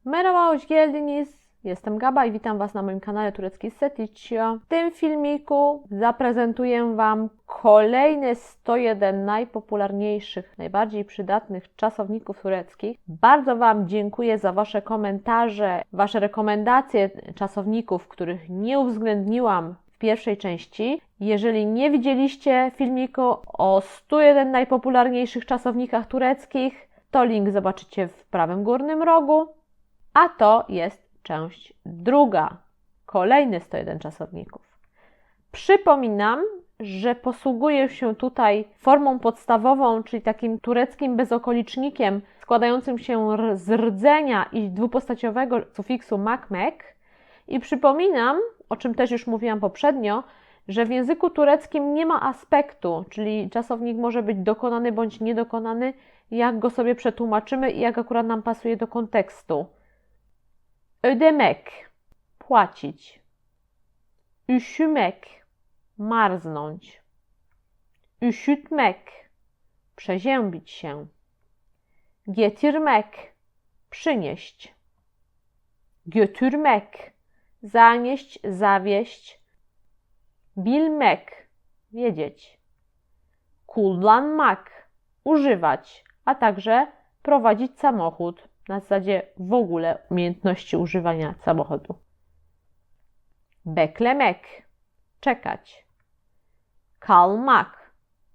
Merhaba, hoş geldiniz. Jestem Gaba i witam Was na moim kanale Turecki Seticio. W tym filmiku zaprezentuję Wam kolejne 101 najpopularniejszych, najbardziej przydatnych czasowników tureckich. Bardzo Wam dziękuję za Wasze komentarze, Wasze rekomendacje czasowników, których nie uwzględniłam w pierwszej części. Jeżeli nie widzieliście filmiku o 101 najpopularniejszych czasownikach tureckich, to link zobaczycie w prawym górnym rogu. A to jest część druga, kolejny 101 czasowników. Przypominam, że posługuję się tutaj formą podstawową, czyli takim tureckim bezokolicznikiem składającym się z rdzenia i dwupostaciowego sufiksu makmek. I przypominam, o czym też już mówiłam poprzednio, że w języku tureckim nie ma aspektu, czyli czasownik może być dokonany bądź niedokonany, jak go sobie przetłumaczymy i jak akurat nam pasuje do kontekstu. Ödemek, płacić. Üşümek, marznąć. Üşütmek, przeziębić się. Getirmek, przynieść. Götürmek, zanieść, zawieść. Bilmek, wiedzieć. Kullanmak, używać, a także prowadzić samochód. Na zasadzie w ogóle umiejętności używania samochodu. Beklemek, czekać. Kalmak,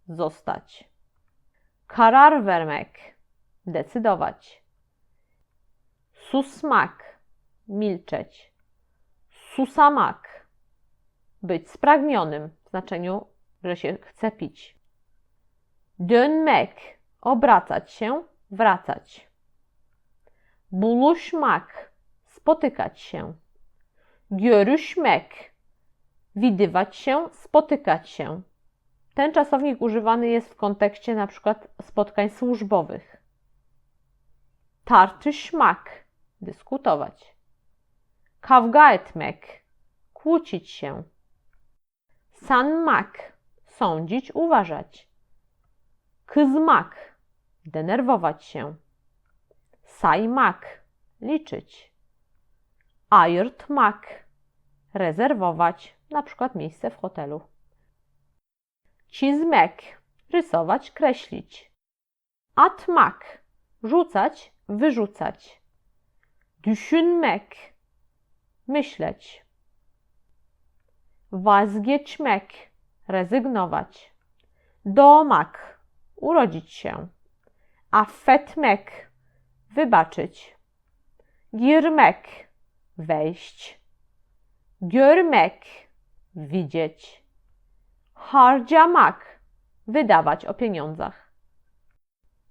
zostać. Karar vermek, decydować. Susmak, milczeć. Susamak, być spragnionym, w znaczeniu, że się chce pić. Dönmek, obracać się, wracać. Buluşmak, spotykać się. Görüşmek, widywać się, spotykać się. Ten czasownik używany jest w kontekście na przykład spotkań służbowych. Tartışmak, dyskutować. Kavga etmek, kłócić się. Sanmak, sądzić, uważać. Kızmak, denerwować się. Saymak, liczyć. Ayırtmak, rezerwować, na przykład miejsce w hotelu. Çizmek, rysować, kreślić. Atmak, rzucać, wyrzucać. Düşünmek, myśleć. Vazgeçmek, rezygnować. Doğmak, urodzić się. Affetmek, wybaczyć. Girmek, wejść. Görmek, widzieć. Harcamak, wydawać o pieniądzach.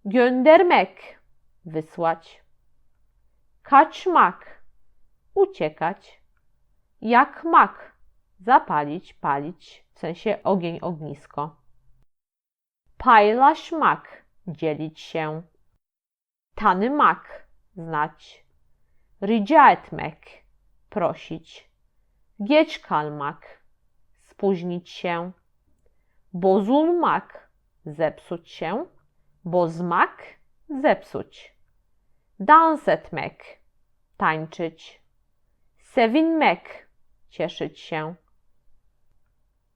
Göndermek, wysłać. Kaçmak, uciekać. Yakmak, zapalić, palić, w sensie ogień, ognisko. Paylaşmak, dzielić się. Tanımak, znać. Rica etmek, prosić. Geç kalmak, spóźnić się. Bozulmak, zepsuć się. Bozmak, zepsuć. Dans etmek, tańczyć. Sevinmek, cieszyć się.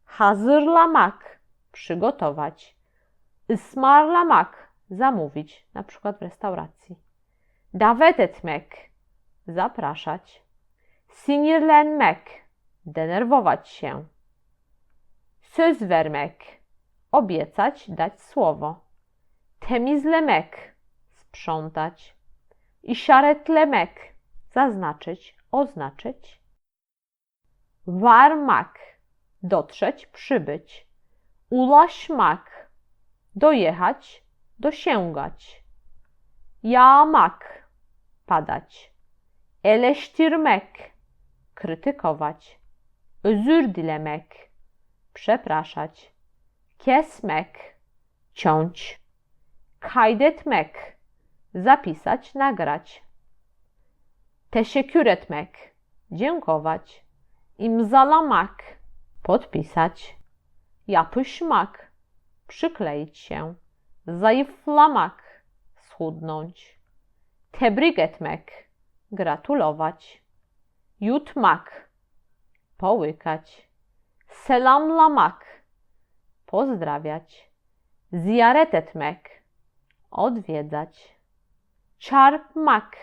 Hazırlamak, przygotować. Ismarlamak, zamówić, na przykład w restauracji. Davet etmek, zapraszać. Sinirlenmek, denerwować się. Söz vermek, obiecać, dać słowo. Temizlemek, sprzątać. İşaretlemek, zaznaczyć, oznaczyć. Varmak, dotrzeć, przybyć. Ulaşmak, dojechać, dosięgać. Yağmak, padać. Eleştirmek, krytykować. Özür dilemek, przepraszać. Kesmek, ciąć. Kaydetmek, zapisać, nagrać. Teşekkür etmek, dziękować. İmzalamak, podpisać. Yapışmak, przykleić się. Zayıflamak, schudnąć. Tebrik etmek, gratulować. Yutmak, połykać. Selamlamak, pozdrawiać. Ziyaret etmek, odwiedzać. Çarpmak,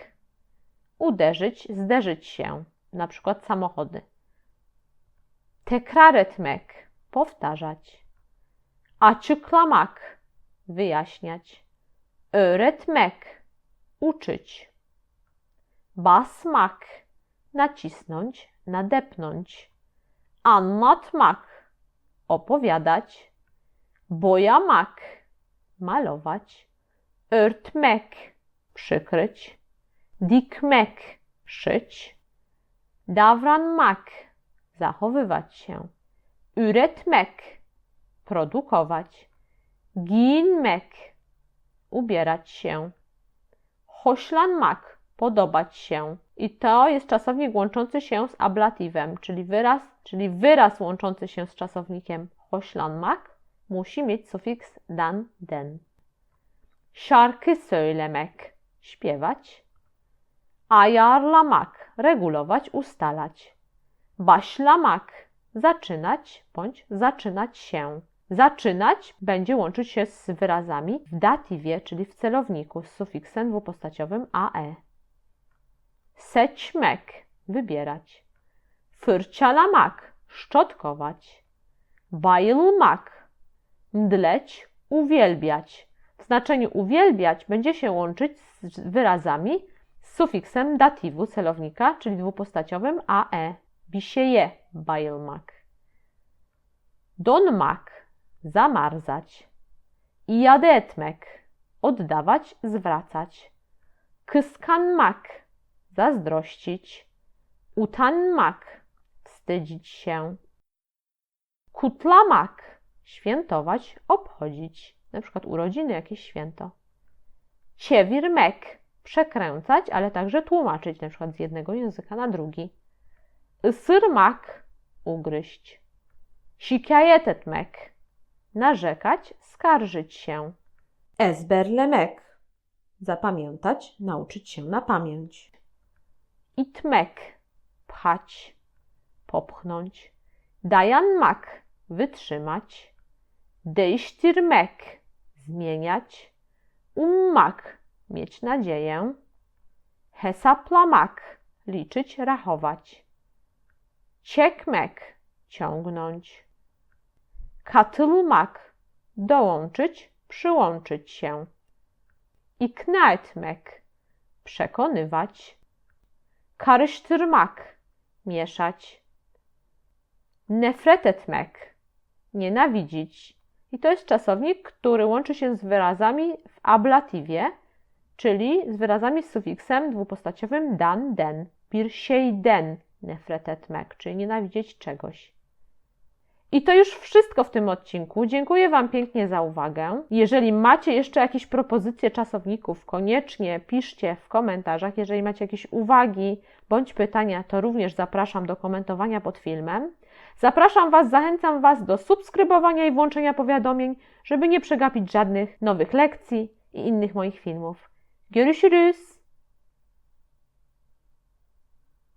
uderzyć, zderzyć się, na przykład samochody. Tekrar etmek, powtarzać. Açıklamak, wyjaśniać. Öğretmek, uczyć. Basmak, nacisnąć, nadepnąć. Anlatmak, opowiadać. Boyamak, malować. Örtmek, przykryć. Dikmek, szyć. Davranmak, zachowywać się. Üretmek, produkować. Giyinmek, ubierać się. Hoşlanmak, podobać się. I to jest czasownik łączący się z ablatywem, czyli wyraz łączący się z czasownikiem hoşlanmak musi mieć sufiks dan, den. Şarkı söylemek, śpiewać. Ayarlamak, regulować, ustalać. Başlamak, zaczynać bądź zaczynać się. Zaczynać będzie łączyć się z wyrazami w datywie, czyli w celowniku z sufiksem dwupostaciowym ae. Seçmek, wybierać. Fırçalamak, szczotkować. Bayılmak, mdleć, uwielbiać. W znaczeniu uwielbiać będzie się łączyć z wyrazami z sufiksem datywu celownika, czyli dwupostaciowym ae. Bir şeye bayılmak. Donmak, zamarzać. İade etmek, oddawać, zwracać. Kıskanmak, zazdrościć. Utanmak, wstydzić się. Kutlamak, świętować, obchodzić. Na przykład urodziny, jakieś święto. Çevirmek, przekręcać, ale także tłumaczyć, na przykład z jednego języka na drugi. Isırmak, ugryźć. Şikayet etmek, narzekać, skarżyć się. Ezberlemek, zapamiętać, nauczyć się na pamięć. Itmek, pchać, popchnąć. Dayanmak, wytrzymać. Değiştirmek, zmieniać. Ummak, mieć nadzieję. Hesaplamak, liczyć, rachować. Çekmek, ciągnąć. Katılmak, dołączyć, przyłączyć się. İkna etmek, przekonywać. Karıştırmak, mieszać. Nefret etmek, nienawidzić. I to jest czasownik, który łączy się z wyrazami w ablatywie, czyli z wyrazami z sufiksem dwupostaciowym dan, den. Bir şeyden nefret etmek, czyli nienawidzieć czegoś. I to już wszystko w tym odcinku. Dziękuję Wam pięknie za uwagę. Jeżeli macie jeszcze jakieś propozycje czasowników, koniecznie piszcie w komentarzach. Jeżeli macie jakieś uwagi bądź pytania, to również zapraszam do komentowania pod filmem. Zapraszam Was, zachęcam Was do subskrybowania i włączenia powiadomień, żeby nie przegapić żadnych nowych lekcji i innych moich filmów. Görüşürüz!